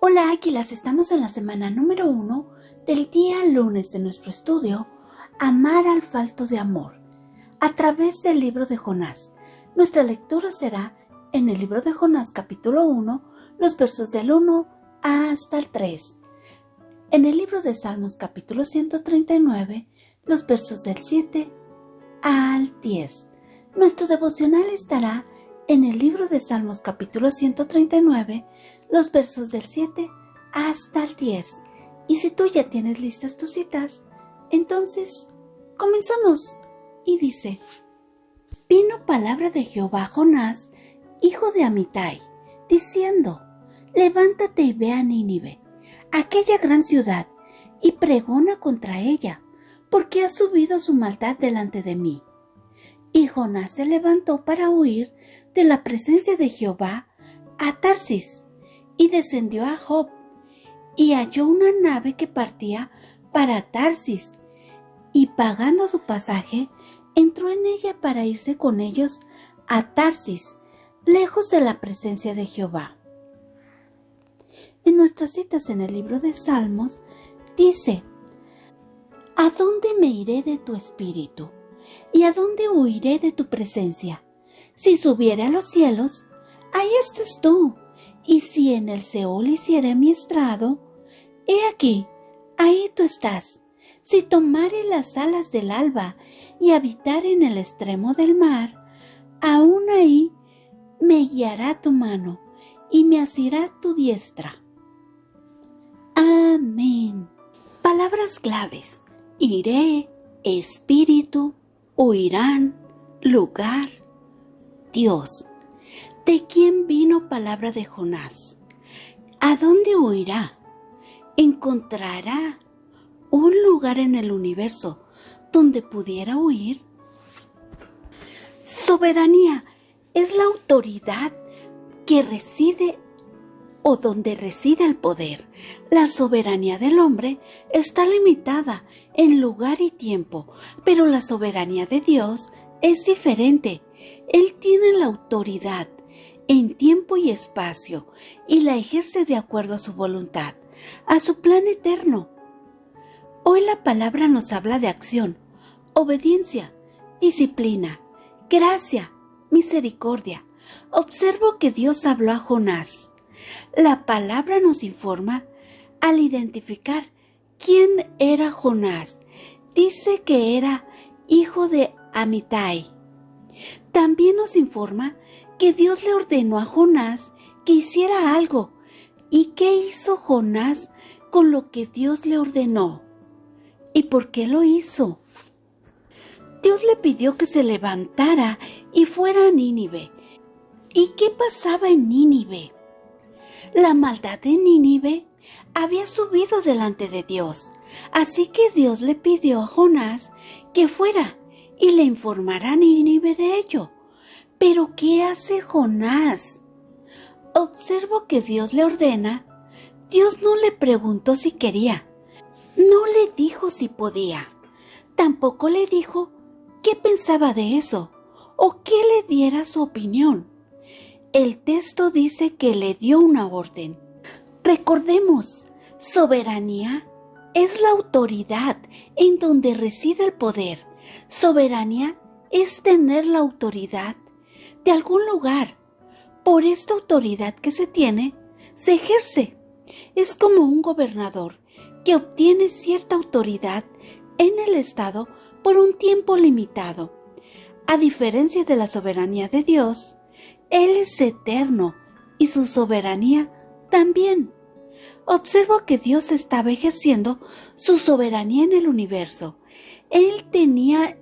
Hola Águilas, estamos en la semana número 1 del día lunes de nuestro estudio Amar al falto de amor, a través del libro de Jonás. Nuestra lectura será en el libro de Jonás capítulo 1, los versos del 1 hasta el 3. En el libro de Salmos capítulo 139, los versos del 7 al 10. Nuestro devocional estará en el libro de Salmos capítulo 139, los versos del 7 hasta el 10. Y si tú ya tienes listas tus citas, entonces comenzamos. Y dice: Vino palabra de Jehová a Jonás, hijo de Amitai, diciendo: Levántate y ve a Nínive, aquella gran ciudad, y pregona contra ella, porque ha subido su maldad delante de mí. Y Jonás se levantó para huir de la presencia de Jehová a Tarsis, y descendió a Job, y halló una nave que partía para Tarsis, y pagando su pasaje, entró en ella para irse con ellos a Tarsis, lejos de la presencia de Jehová. En nuestras citas en el libro de Salmos dice: ¿A dónde me iré de tu espíritu? ¿Y a dónde huiré de tu presencia? Si subiere a los cielos, ahí estás tú. Y si en el Seol hiciere mi estrado, he aquí, ahí tú estás. Si tomare las alas del alba y habitare en el extremo del mar, aún ahí me guiará tu mano y me asirá tu diestra. Amén. Palabras claves: iré, espíritu, huirán, lugar, Dios. ¿De quién vino palabra de Jonás? ¿A dónde huirá? ¿Encontrará un lugar en el universo donde pudiera huir? Soberanía es la autoridad que reside o donde reside el poder. La soberanía del hombre está limitada en lugar y tiempo, pero la soberanía de Dios es diferente. Él tiene la autoridad en tiempo y espacio y la ejerce de acuerdo a su voluntad, a su plan eterno. Hoy la palabra nos habla de acción, obediencia, disciplina, gracia, misericordia. Observo que Dios habló a Jonás. La palabra nos informa al identificar quién era Jonás. Dice que era hijo de Amitai. También nos informa que Dios le ordenó a Jonás que hiciera algo. ¿Y qué hizo Jonás con lo que Dios le ordenó? ¿Y por qué lo hizo? Dios le pidió que se levantara y fuera a Nínive. ¿Y qué pasaba en Nínive? La maldad de Nínive había subido delante de Dios, así que Dios le pidió a Jonás que fuera y le informara a Nínive de ello. ¿Pero qué hace Jonás? Observo que Dios le ordena. Dios no le preguntó si quería, no le dijo si podía, tampoco le dijo qué pensaba de eso o que le diera su opinión. El texto dice que le dio una orden. Recordemos, soberanía es la autoridad en donde reside el poder. Soberanía es tener la autoridad de algún lugar. Por esta autoridad que se tiene, se ejerce. Es como un gobernador que obtiene cierta autoridad en el estado por un tiempo limitado. A diferencia de la soberanía de Dios, Él es eterno y su soberanía también. Observo que Dios estaba ejerciendo su soberanía en el universo. Él tenía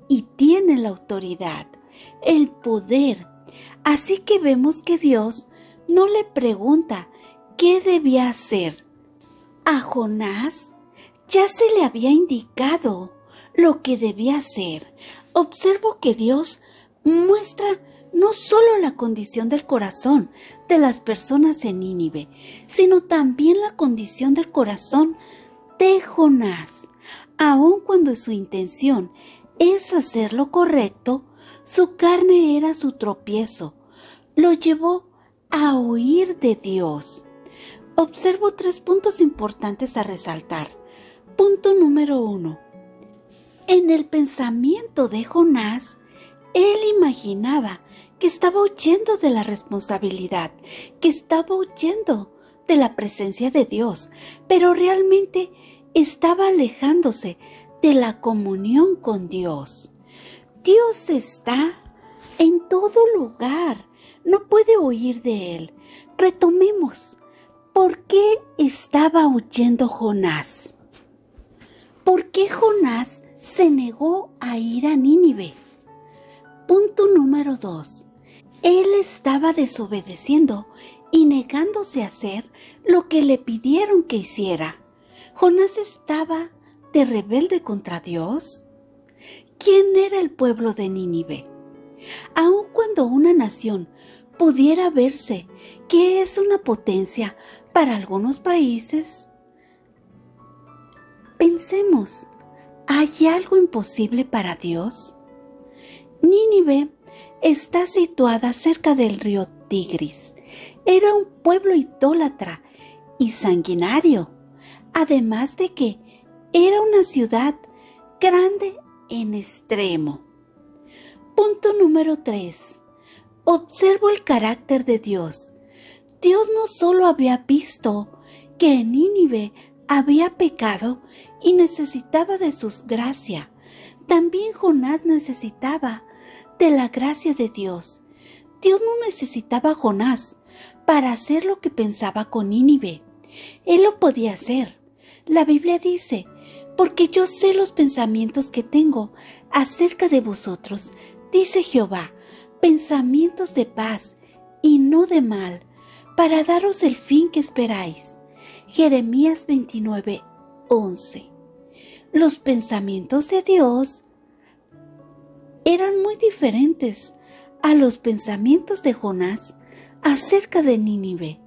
y tiene la autoridad, el poder. Así que vemos que Dios no le pregunta qué debía hacer. A Jonás ya se le había indicado lo que debía hacer. Observo que Dios muestra no solo la condición del corazón de las personas en Nínive, sino también la condición del corazón de Jonás. Aun cuando su intención es hacer lo correcto, su carne era su tropiezo. Lo llevó a huir de Dios. observo 3 puntos importantes a resaltar. Punto número 1. En el pensamiento de Jonás, él imaginaba que estaba huyendo de la responsabilidad, que estaba huyendo de la presencia de Dios, pero realmente estaba alejándose de la comunión con Dios. Dios está en todo lugar, no puede huir de Él. Retomemos. ¿Por qué estaba huyendo Jonás? ¿Por qué Jonás se negó a ir a Nínive? Punto número 2. Él estaba desobedeciendo y negándose a hacer lo que le pidieron que hiciera. ¿Jonás estaba de rebelde contra Dios? ¿Quién era el pueblo de Nínive? Aun cuando una nación pudiera verse que es una potencia para algunos países, pensemos, ¿hay algo imposible para Dios? Nínive está situada cerca del río Tigris. Era un pueblo idólatra y sanguinario, además de que era una ciudad grande en extremo. Punto número 3. Observo el carácter de Dios. Dios no solo había visto que en Nínive había pecado y necesitaba de su gracia, también Jonás necesitaba de la gracia de Dios. Dios no necesitaba a Jonás para hacer lo que pensaba con Nínive. Él lo podía hacer. La Biblia dice, porque yo sé los pensamientos que tengo acerca de vosotros, dice Jehová, pensamientos de paz y no de mal, para daros el fin que esperáis. Jeremías 29:11. Los pensamientos de Dios eran muy diferentes a los pensamientos de Jonás acerca de Nínive.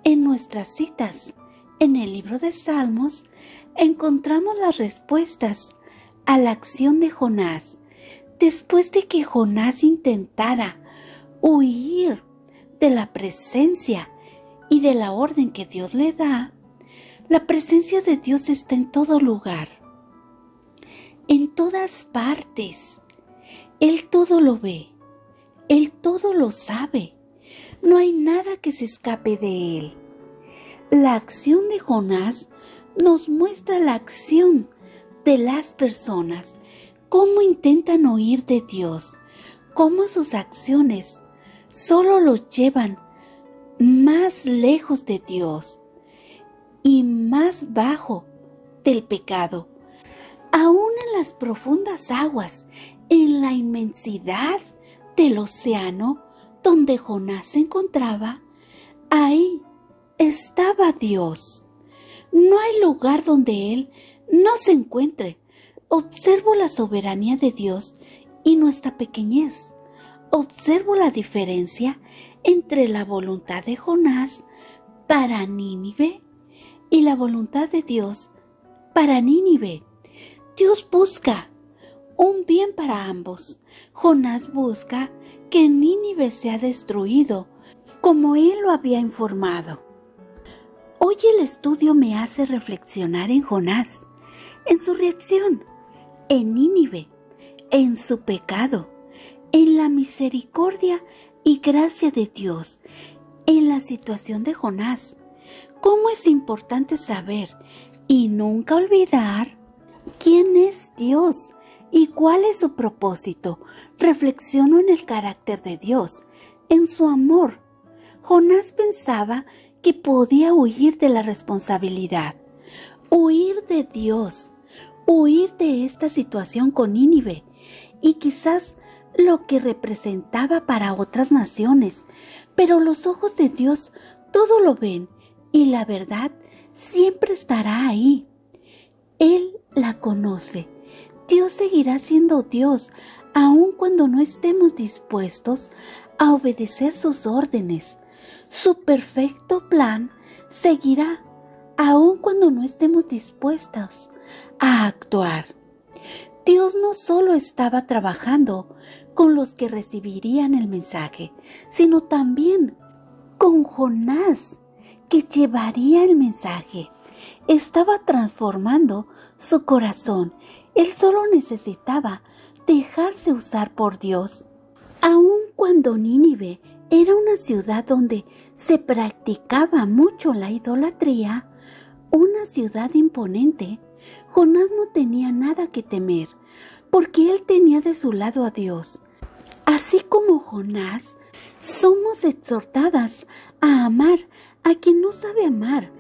En nuestras citas, en el libro de Salmos, encontramos las respuestas a la acción de Jonás. Después de que Jonás intentara huir de la presencia y de la orden que Dios le da, la presencia de Dios está en todo lugar, en todas partes. Él todo lo ve, Él todo lo sabe. No hay nada que se escape de Él. La acción de Jonás nos muestra la acción de las personas, cómo intentan huir de Dios, cómo sus acciones solo los llevan más lejos de Dios y más bajo del pecado. Aún en las profundas aguas, en la inmensidad del océano donde Jonás se encontraba, ahí estaba Dios. No hay lugar donde Él no se encuentre. Observo la soberanía de Dios y nuestra pequeñez. Observo la diferencia entre la voluntad de Jonás para Nínive y la voluntad de Dios para Nínive. Dios busca un bien para ambos. Jonás busca que Nínive sea destruido, como él lo había informado. Hoy el estudio me hace reflexionar en Jonás, en su reacción, en Nínive, en su pecado, en la misericordia y gracia de Dios, en la situación de Jonás. Cómo es importante saber y nunca olvidar quién es Dios y cuál es su propósito. Reflexiono en el carácter de Dios, en su amor. Jonás pensaba que podía huir de la responsabilidad, huir de Dios, huir de esta situación con Nínive y quizás lo que representaba para otras naciones, pero los ojos de Dios todo lo ven y la verdad siempre estará ahí. Él la conoce. Dios seguirá siendo Dios aun cuando no estemos dispuestos a obedecer sus órdenes. Su perfecto plan seguirá aun cuando no estemos dispuestos a actuar. Dios no solo estaba trabajando con los que recibirían el mensaje, sino también con Jonás, que llevaría el mensaje. Estaba transformando su corazón. Él solo necesitaba dejarse usar por Dios. Aun cuando Nínive era una ciudad donde se practicaba mucho la idolatría, una ciudad imponente, Jonás no tenía nada que temer, porque él tenía de su lado a Dios. Así como Jonás, somos exhortadas a amar a quien no sabe amar,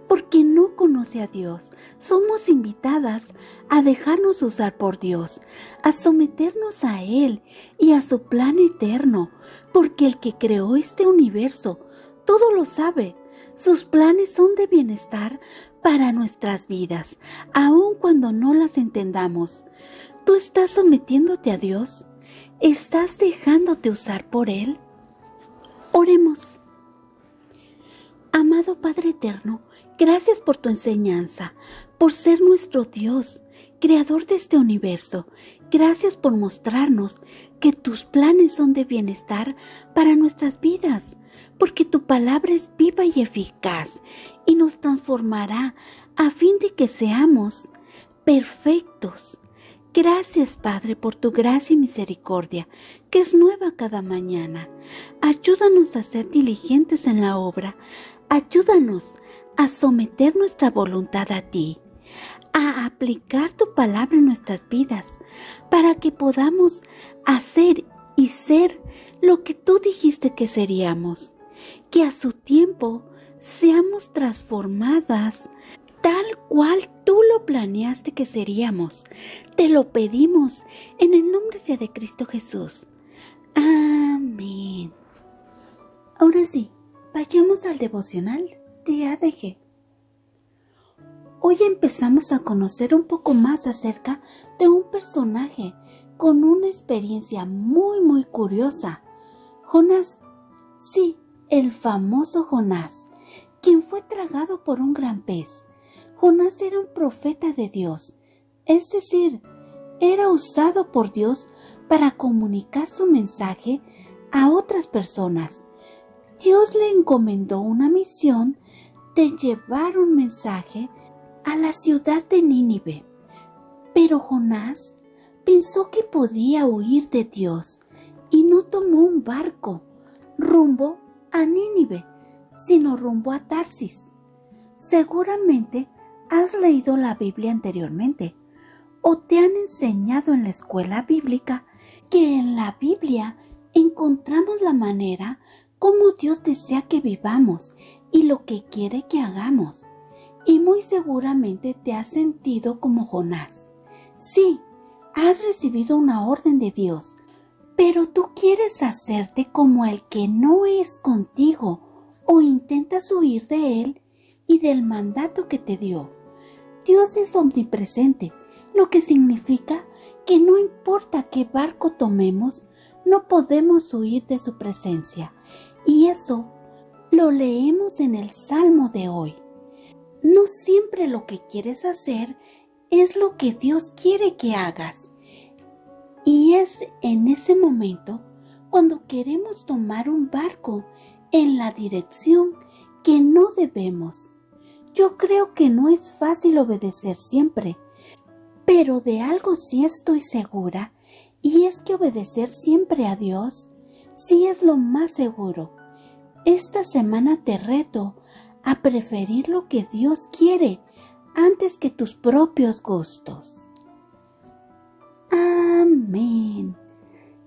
porque no conoce a Dios. Somos invitadas a dejarnos usar por Dios, a someternos a Él y a su plan eterno, porque el que creó este universo todo lo sabe. Sus planes son de bienestar para nuestras vidas, aun cuando no las entendamos. ¿Tú estás sometiéndote a Dios? ¿Estás dejándote usar por Él? Oremos. Amado Padre Eterno, gracias por tu enseñanza, por ser nuestro Dios, creador de este universo. Gracias por mostrarnos que tus planes son de bienestar para nuestras vidas, porque tu palabra es viva y eficaz y nos transformará a fin de que seamos perfectos. Gracias, Padre, por tu gracia y misericordia, que es nueva cada mañana. Ayúdanos a ser diligentes en la obra. Ayúdanos a someter nuestra voluntad a ti, a aplicar tu palabra en nuestras vidas, para que podamos hacer y ser lo que tú dijiste que seríamos. Que a su tiempo seamos transformadas tal cual tú lo planeaste que seríamos. Te lo pedimos en el nombre de Cristo Jesús. Amén. Ahora sí, vayamos al devocional de ADG. Hoy empezamos a conocer un poco más acerca de un personaje con una experiencia muy curiosa. Jonás. Sí, el famoso Jonás, quien fue tragado por un gran pez. Jonás era un profeta de Dios, es decir, era usado por Dios para comunicar su mensaje a otras personas. Dios le encomendó una misión de llevar un mensaje a la ciudad de Nínive. Pero Jonás pensó que podía huir de Dios y no tomó un barco rumbo a Nínive, sino rumbo a Tarsis. Seguramente has leído la Biblia anteriormente o te han enseñado en la escuela bíblica que en la Biblia encontramos la manera como Dios desea que vivamos y lo que quiere que hagamos. Y muy seguramente te has sentido como Jonás. Sí, has recibido una orden de Dios, pero tú quieres hacerte como el que no es contigo o intentas huir de él y del mandato que te dio. Dios es omnipresente, lo que significa que no importa qué barco tomemos, no podemos huir de su presencia. Y eso lo leemos en el Salmo de hoy. No siempre lo que quieres hacer es lo que Dios quiere que hagas. Y es en ese momento cuando queremos tomar un barco en la dirección que no debemos. Yo creo que no es fácil obedecer siempre, pero de algo sí estoy segura, y es que obedecer siempre a Dios sí es lo más seguro. Esta semana te reto a preferir lo que Dios quiere antes que tus propios gustos. Amén.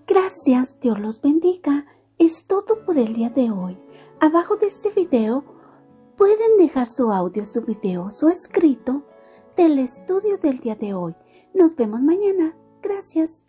Gracias, Dios los bendiga. Es todo por el día de hoy. Abajo de este video pueden dejar su audio, su video, su escrito del estudio del día de hoy. Nos vemos mañana. Gracias.